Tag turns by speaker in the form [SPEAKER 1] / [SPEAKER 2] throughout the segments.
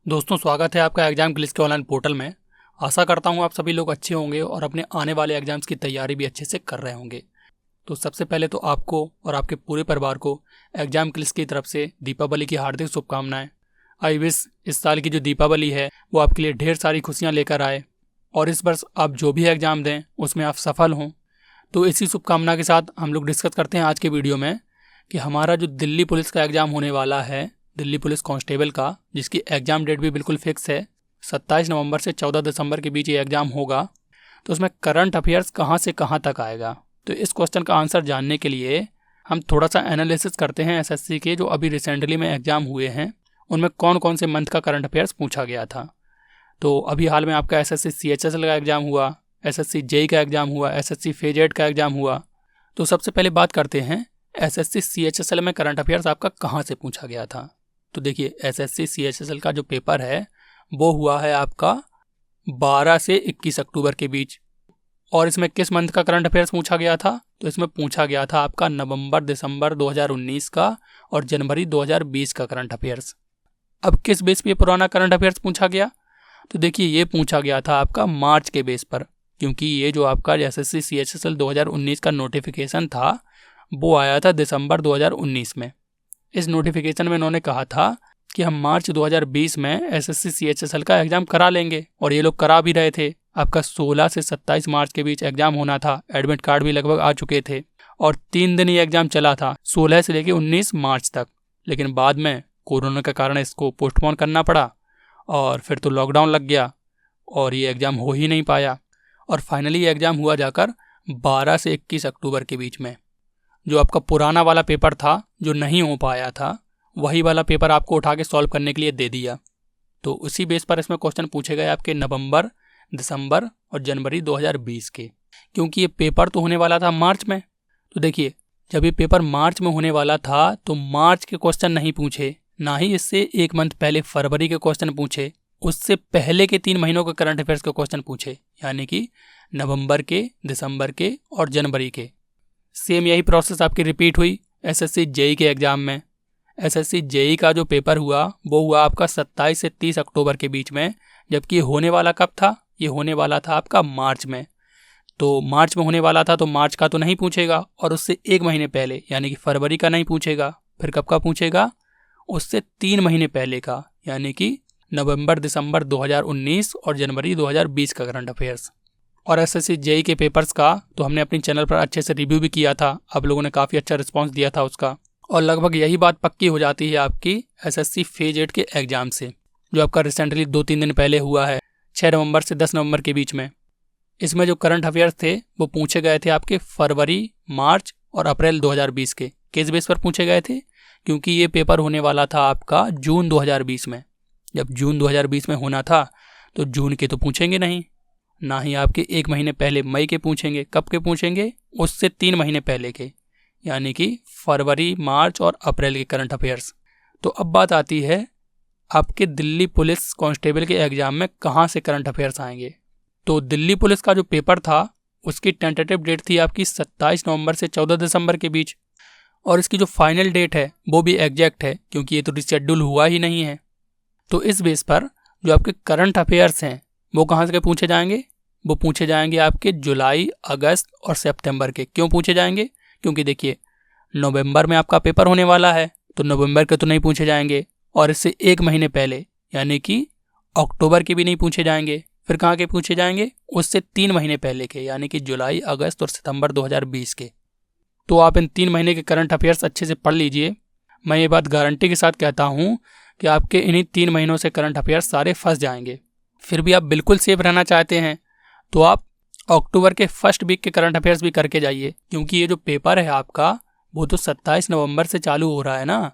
[SPEAKER 1] दोस्तों, स्वागत है आपका एग्जाम क्लिस के ऑनलाइन पोर्टल में। आशा करता हूं आप सभी लोग अच्छे होंगे और अपने आने वाले एग्जाम्स की तैयारी भी अच्छे से कर रहे होंगे। तो सबसे पहले तो आपको और आपके पूरे परिवार को एग्जाम क्लिस की तरफ से दीपावली की हार्दिक शुभकामनाएं। आई विश इस साल की जो दीपावली है वो आपके लिए ढेर सारी खुशियाँ लेकर आए और इस वर्ष आप जो भी एग्जाम दें उसमें आप सफल हों। तो इसी शुभकामना के साथ हम लोग डिस्कस करते हैं आज के वीडियो में कि हमारा जो दिल्ली पुलिस का एग्ज़ाम होने वाला है, दिल्ली पुलिस कांस्टेबल का, जिसकी एग्ज़ाम डेट भी बिल्कुल फिक्स है, 27 नवंबर से 14 दिसंबर के बीच ये एग्ज़ाम होगा। तो उसमें करंट अफेयर्स कहाँ से कहाँ तक आएगा, तो इस क्वेश्चन का आंसर जानने के लिए हम थोड़ा सा एनालिसिस करते हैं एसएससी के जो अभी रिसेंटली में एग्ज़ाम हुए हैं उनमें कौन कौन से मंथ का करंट अफेयर्स पूछा गया था। तो अभी हाल में आपका एसएससी CHSL का एग्ज़ाम हुआ, एसएससी JEE का एग्ज़ाम हुआ, एसएससी फेज 8 का एग्ज़ाम हुआ। तो सबसे पहले बात करते हैं एसएससी CHSL में करंट अफेयर्स आपका कहाँ से पूछा गया था। तो देखिए, एसएससी CHSL का जो पेपर है वो हुआ है आपका 12 से 21 अक्टूबर के बीच। और इसमें किस मंथ का करंट अफेयर्स पूछा गया था, तो इसमें पूछा गया था आपका नवंबर दिसंबर 2019 का और जनवरी 2020 का करंट अफेयर्स। अब किस बेस पे पुराना करंट अफेयर्स पूछा गया, तो देखिए ये पूछा गया था आपका मार्च के बेस पर, क्योंकि ये जो आपका एसएससी CHSL 2019 का नोटिफिकेशन था वो आया था दिसंबर 2019 में। इस नोटिफिकेशन में इन्होंने कहा था कि हम मार्च 2020 में एसएससी CHSL का एग्ज़ाम करा लेंगे और ये लोग करा भी रहे थे। आपका 16 से 27 मार्च के बीच एग्ज़ाम होना था, एडमिट कार्ड भी लगभग आ चुके थे और 3 दिन ये एग्ज़ाम चला था, 16 से लेकर 19 मार्च तक। लेकिन बाद में कोरोना के कारण इसको पोस्टपोन करना पड़ा और फिर तो लॉकडाउन लग गया और ये एग्ज़ाम हो ही नहीं पाया। और फाइनली ये एग्ज़ाम हुआ जाकर 12 से 21 अक्टूबर के बीच में। जो आपका पुराना वाला पेपर था जो नहीं हो पाया था, वही वाला पेपर आपको उठा के सॉल्व करने के लिए दे दिया। तो उसी बेस पर इसमें क्वेश्चन पूछे गए आपके नवंबर, दिसंबर और जनवरी 2020 के, क्योंकि ये पेपर तो होने वाला था मार्च में। तो देखिए, जब ये पेपर मार्च में होने वाला था तो मार्च के क्वेश्चन नहीं पूछे, ना ही इससे एक मंथ पहले फरवरी के क्वेश्चन पूछे, उससे पहले के 3 महीनों के करंट अफेयर्स के क्वेश्चन पूछे, यानी कि नवंबर के, दिसंबर के और जनवरी के। सेम यही प्रोसेस आपकी रिपीट हुई एसएससी JEE के एग्ज़ाम में। एसएससी JEE का जो पेपर हुआ वो हुआ आपका 27 से 30 अक्टूबर के बीच में, जबकि ये होने वाला कब था, ये होने वाला था आपका मार्च में। तो मार्च में होने वाला था तो मार्च का तो नहीं पूछेगा और उससे 1 महीने पहले यानी कि फरवरी का नहीं पूछेगा, फिर कब का पूछेगा, उससे 3 महीने पहले का, यानी कि नवंबर दिसंबर 2019 और जनवरी 2020 का करंट अफेयर्स। और एसएससी JEE के पेपर्स का तो हमने अपने चैनल पर अच्छे से रिव्यू भी किया था, आप लोगों ने काफ़ी अच्छा रिस्पांस दिया था उसका। और लगभग यही बात पक्की हो जाती है आपकी एसएससी फेज 8 के एग्ज़ाम से, जो आपका रिसेंटली 2-3 दिन पहले हुआ है, 6 नवंबर से 10 नवंबर के बीच में। इसमें जो करंट अफेयर्स थे वो पूछे गए थे आपके फरवरी, मार्च और अप्रैल 2020 के। किस बेस पर पूछे गए थे, क्योंकि ये पेपर होने वाला था आपका जून 2020 में। जब जून 2020 में होना था तो जून के तो पूछेंगे नहीं, ना ही आपके 1 महीने पहले मई के पूछेंगे। कब के पूछेंगे, उससे 3 महीने पहले के, यानी कि फरवरी, मार्च और अप्रैल के करंट अफेयर्स। तो अब बात आती है आपके दिल्ली पुलिस कांस्टेबल के एग्ज़ाम में कहाँ से करंट अफेयर्स आएंगे। तो दिल्ली पुलिस का जो पेपर था उसकी टेंटेटिव डेट थी आपकी 27 नवंबर से 14 दिसंबर के बीच, और इसकी जो फाइनल डेट है वो भी एग्जैक्ट है, क्योंकि ये तो रिशेड्यूल हुआ ही नहीं है। तो इस बेस पर जो आपके करंट अफेयर्स हैं वो कहाँ से पूछे जाएंगे, वो पूछे जाएंगे आपके जुलाई, अगस्त और सितंबर के। क्यों पूछे जाएंगे, क्योंकि देखिए नवंबर में आपका पेपर होने वाला है तो नवंबर के तो नहीं पूछे जाएंगे, और इससे 1 महीने पहले यानी कि अक्टूबर के भी नहीं पूछे जाएंगे। फिर कहाँ के पूछे जाएंगे, उससे 3 महीने पहले के, यानी कि जुलाई, अगस्त और सितंबर 2020 के। तो आप इन 3 महीने के करंट अफेयर्स अच्छे से पढ़ लीजिए। मैं ये बात गारंटी के साथ कहता हूँ कि आपके इन्हीं 3 महीनों से करंट अफेयर्स सारे फंस जाएंगे। फिर भी आप बिल्कुल सेफ रहना चाहते हैं तो आप अक्टूबर के फर्स्ट वीक के करंट अफेयर्स भी करके जाइए, क्योंकि ये जो पेपर है आपका वो तो 27 नवंबर से चालू हो रहा है ना।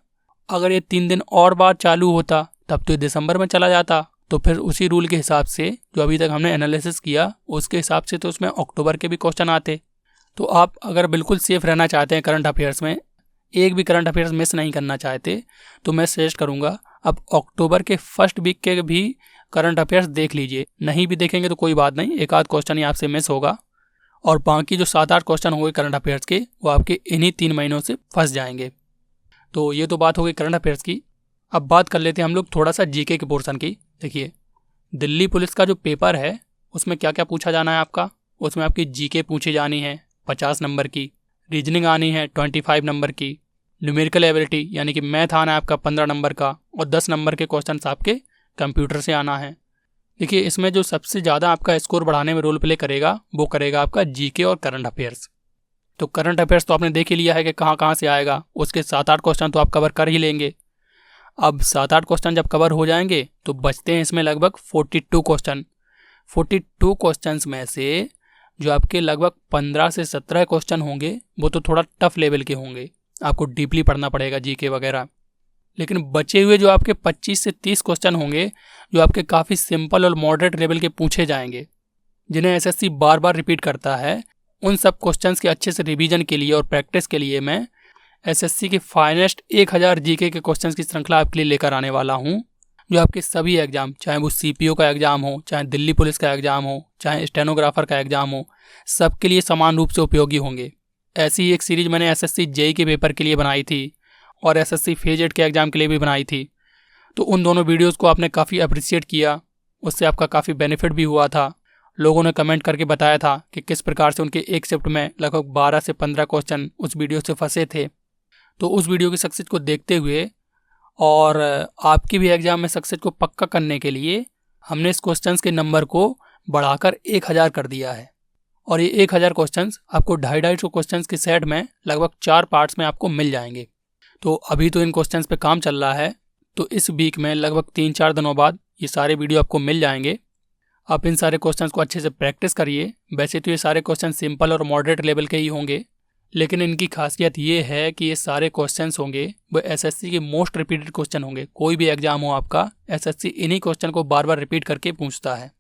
[SPEAKER 1] अगर ये 3 दिन और बाद चालू होता तब तो दिसंबर में चला जाता, तो फिर उसी रूल के हिसाब से जो अभी तक हमने एनालिसिस किया उसके हिसाब से तो उसमें अक्टूबर के भी क्वेश्चन आते। तो आप अगर बिल्कुल सेफ रहना चाहते हैं करंट अफेयर्स में, एक भी करंट अफेयर्स मिस नहीं करना चाहते, तो मैं सजेस्ट करूँगा आप अक्टूबर के फर्स्ट वीक के भी करंट अफेयर्स देख लीजिए। नहीं भी देखेंगे तो कोई बात नहीं, एक आध क्वेश्चन ही आपसे मिस होगा, और बाकी जो 7-8 क्वेश्चन होंगे करंट अफेयर्स के वो आपके इन्हीं 3 महीनों से फंस जाएंगे। तो ये तो बात हो गई करंट अफेयर्स की। अब बात कर लेते हैं हम लोग थोड़ा सा जीके के पोर्शन की। देखिए, दिल्ली पुलिस का जो पेपर है उसमें क्या क्या पूछा जाना है आपका। उसमें आपकी जीके पूछी जानी है 50 नंबर की, रीजनिंग आनी है 25 नंबर की, न्यूमेरिकल एबिलिटी यानी कि मैथ आना है आपका 15 नंबर का, और 10 नंबर के क्वेश्चन आपके कंप्यूटर से आना है। देखिए, इसमें जो सबसे ज़्यादा आपका स्कोर बढ़ाने में रोल प्ले करेगा वो करेगा आपका जीके और करंट अफेयर्स। तो करंट अफेयर्स तो आपने देख ही लिया है कि कहाँ कहाँ से आएगा, उसके 7-8 क्वेश्चन तो आप कवर कर ही लेंगे। अब 7-8 क्वेश्चन जब कवर हो जाएंगे तो बचते हैं इसमें लगभग 42 क्वेश्चन। 42 क्वेश्चंस में से जो आपके लगभग 15 से 17 क्वेश्चन होंगे वो तो थोड़ा टफ लेवल के होंगे, आपको डीपली पढ़ना पड़ेगा जीके वगैरह। लेकिन बचे हुए जो आपके 25 से 30 क्वेश्चन होंगे जो आपके काफ़ी सिंपल और मॉडरेट लेवल के पूछे जाएंगे, जिन्हें एसएससी बार बार रिपीट करता है, उन सब क्वेश्चंस के अच्छे से रिवीजन के लिए और प्रैक्टिस के लिए मैं एसएससी के फाइनेस्ट 1000 जीके के क्वेश्चंस की श्रृंखला आपके लिए लेकर आने वाला हूं, जो आपके सभी एग्जाम, चाहे वो सीपीओ का एग्जाम हो, चाहे दिल्ली पुलिस का एग्जाम हो, चाहे स्टेनोग्राफर का एग्जाम हो, सबके लिए समान रूप से उपयोगी होंगे। ऐसी ही एक सीरीज मैंने एसएससी जेई के पेपर के लिए बनाई थी और एसएससी फेज 8 के एग्जाम के लिए भी बनाई थी। तो उन दोनों वीडियोज़ को आपने काफ़ी अप्रिशिएट किया, उससे आपका काफ़ी बेनिफिट भी हुआ था। लोगों ने कमेंट करके बताया था कि किस प्रकार से उनके एक शिफ्ट में लगभग 12 से 15 क्वेश्चन उस वीडियो से फंसे थे। तो उस वीडियो की सक्सेस को देखते हुए और आपकी भी एग्जाम में सक्सेस को पक्का करने के लिए हमने इस क्वेश्चंस के नंबर को बढ़ाकर 1000 कर दिया है। और ये 1000 क्वेश्चंस आपको 250 क्वेश्चंस के सेट में लगभग 4 पार्ट्स में आपको मिल जाएंगे। तो अभी तो इन क्वेश्चंस पे काम चल रहा है, तो इस वीक में लगभग 3-4 दिनों बाद ये सारे वीडियो आपको मिल जाएंगे। आप इन सारे क्वेश्चंस को अच्छे से प्रैक्टिस करिए। वैसे तो ये सारे क्वेश्चन सिंपल और मॉडरेट लेवल के ही होंगे, लेकिन इनकी खासियत ये है कि ये सारे क्वेश्चंस होंगे वो एसएससी के मोस्ट रिपीटेड क्वेश्चन होंगे। कोई भी एग्जाम हो आपका, एसएससी इन्हीं क्वेश्चन को बार बार रिपीट करके पूछता है।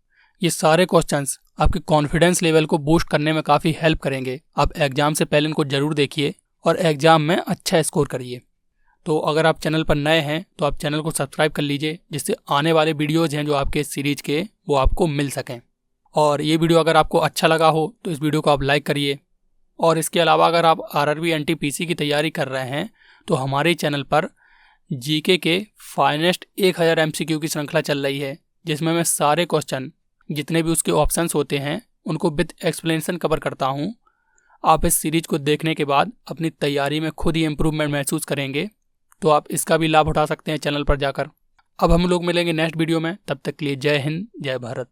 [SPEAKER 1] ये सारे क्वेश्चंस आपके कॉन्फिडेंस लेवल को बूस्ट करने में काफ़ी हेल्प करेंगे। आप एग्जाम से पहले इनको जरूर देखिए और एग्जाम में अच्छा स्कोर करिए। तो अगर आप चैनल पर नए हैं तो आप चैनल को सब्सक्राइब कर लीजिए, जिससे आने वाले वीडियोज़ हैं जो आपके इस सीरीज के वो आपको मिल सकें। और ये वीडियो अगर आपको अच्छा लगा हो तो इस वीडियो को आप लाइक करिए। और इसके अलावा अगर आप आरआरबी एनटीपीसी की तैयारी कर रहे हैं तो हमारे चैनल पर जीके के फाइनेस्ट 1000 एमसीक्यू की श्रृंखला चल रही है, जिसमें मैं सारे क्वेश्चन जितने भी उसके ऑप्शंस होते हैं उनको विद एक्सप्लेनेशन कवर करता हूं। आप इस सीरीज को देखने के बाद अपनी तैयारी में खुद ही इम्प्रूवमेंट महसूस करेंगे, तो आप इसका भी लाभ उठा सकते हैं चैनल पर जाकर। अब हम लोग मिलेंगे नेक्स्ट वीडियो में, तब तक के लिए जय हिंद, जय भारत।